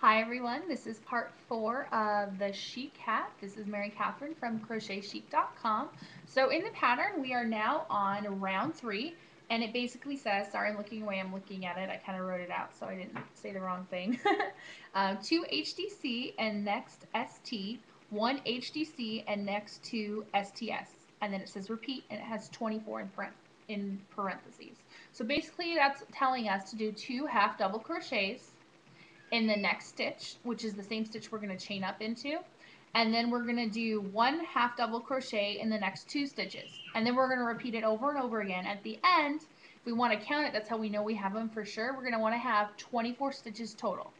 Hi everyone, this is part 4 of the Chiq Hat. This is Mary Catherine from CrochetChiq.com. So in the pattern we are now on round 3 and it basically says, sorry I'm looking away, I'm looking at it, I kind of wrote it out so I didn't say the wrong thing. 2 HDC and next ST, 1 HDC and next 2 STS. And then it says repeat and it has 24 in parentheses. So basically that's telling us to do 2 half double crochets in the next stitch, which is the same stitch we're going to chain up into. And then we're going to do 1 half double crochet in the next 2 stitches. And then we're going to repeat it over and over again. At the end, if we want to count it, that's how we know we have them for sure. We're going to want to have 24 stitches total.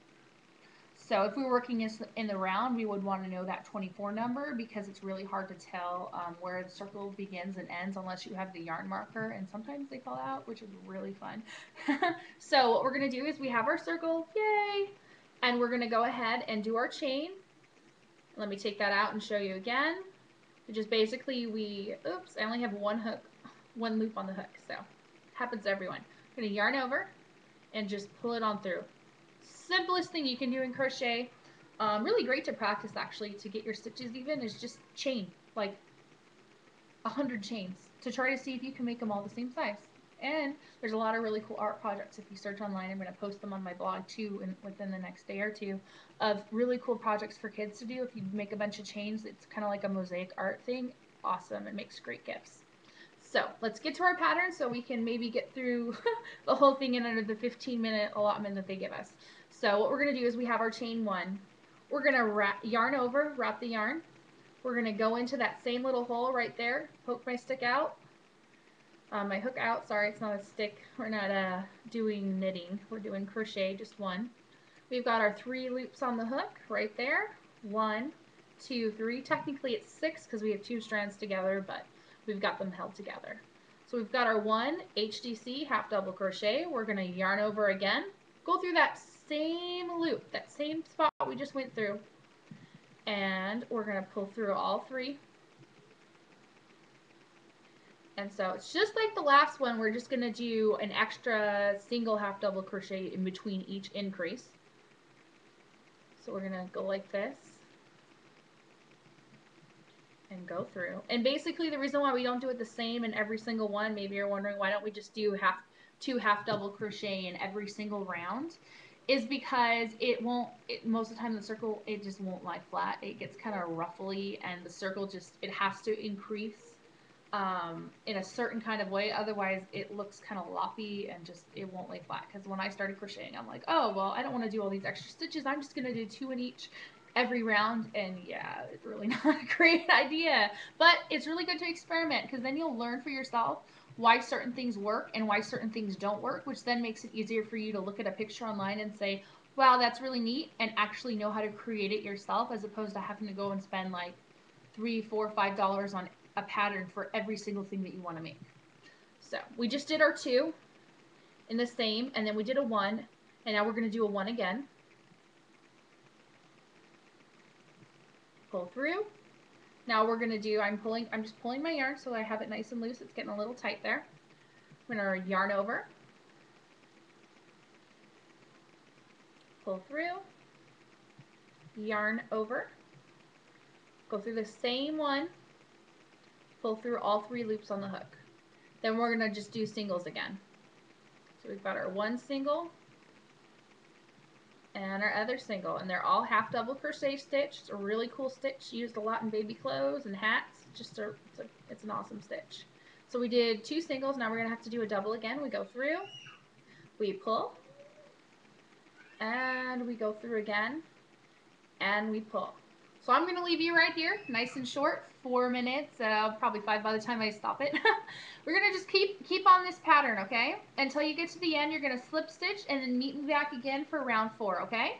So if we were working in the round, we would want to know that 24 number because it's really hard to tell where the circle begins and ends unless you have the yarn marker, and sometimes they fall out, which is really fun. So what we're going to do is we have our circle, yay, and we're going to go ahead and do our chain. Let me take that out and show you again. Just basically oops, I only have one loop on the hook, so happens to everyone. I'm going to yarn over and just pull it on through. Simplest thing you can do in crochet, really great to practice actually to get your stitches even, is just chain like 100 chains to try to see if you can make them all the same size. And there's a lot of really cool art projects if you search online. I'm going to post them on my blog too within the next day or two of really cool projects for kids to do. If you make a bunch of chains, it's kind of like a mosaic art thing. Awesome. It makes great gifts. So let's get to our pattern so we can maybe get through the whole thing in under the 15-minute allotment that they give us. So what we're going to do is we have our chain 1. We're going to yarn over, wrap the yarn. We're going to go into that same little hole right there, poke my stick out, my hook out. Sorry, it's not a stick. We're not doing knitting. We're doing crochet, just 1. We've got our 3 loops on the hook right there. 1, 2, 3. Technically it's 6 because we have 2 strands together, but we've got them held together. So we've got our 1 HDC half double crochet. We're going to yarn over again, go through that same loop, that same spot we just went through, and we're going to pull through all 3. And so it's just like the last one, we're just going to do an extra single half double crochet in between each increase. So we're going to go like this and go through. And basically the reason why we don't do it the same in every single one, maybe you're wondering why don't we just do 2 half double crochet in every single round, is because most of the time the circle, it just won't lie flat. It gets kind of ruffly and the circle just, it has to increase in a certain kind of way. Otherwise it looks kind of loppy and just, it won't lay flat. Because when I started crocheting, I'm like, oh, well, I don't want to do all these extra stitches. I'm just going to do 2 in each every round, and yeah, it's really not a great idea, but it's really good to experiment because then you'll learn for yourself why certain things work and why certain things don't work, which then makes it easier for you to look at a picture online and say, wow, that's really neat, and actually know how to create it yourself, as opposed to having to go and spend like $3, $4, $5 on a pattern for every single thing that you want to make. So we just did our 2 in the same, and then we did a 1, and now we're going to do a 1 again. Pull through. Now we're going to do, I'm just pulling my yarn so I have it nice and loose. It's getting a little tight there. I'm going to yarn over, pull through, yarn over, go through the same one, pull through all 3 loops on the hook. Then we're going to just do singles again. So we've got our 1 single and our other single, and they're all half double crochet stitch. It's a really cool stitch, used a lot in baby clothes and hats. It's an awesome stitch. So we did 2 singles. Now we're going to have to do a double again. We go through, we pull, and we go through again, and we pull. So I'm going to leave you right here, nice and short, 4 minutes, probably 5 by the time I stop it. We're going to just keep on this pattern, okay? Until you get to the end, you're going to slip stitch and then meet me back again for round 4, okay?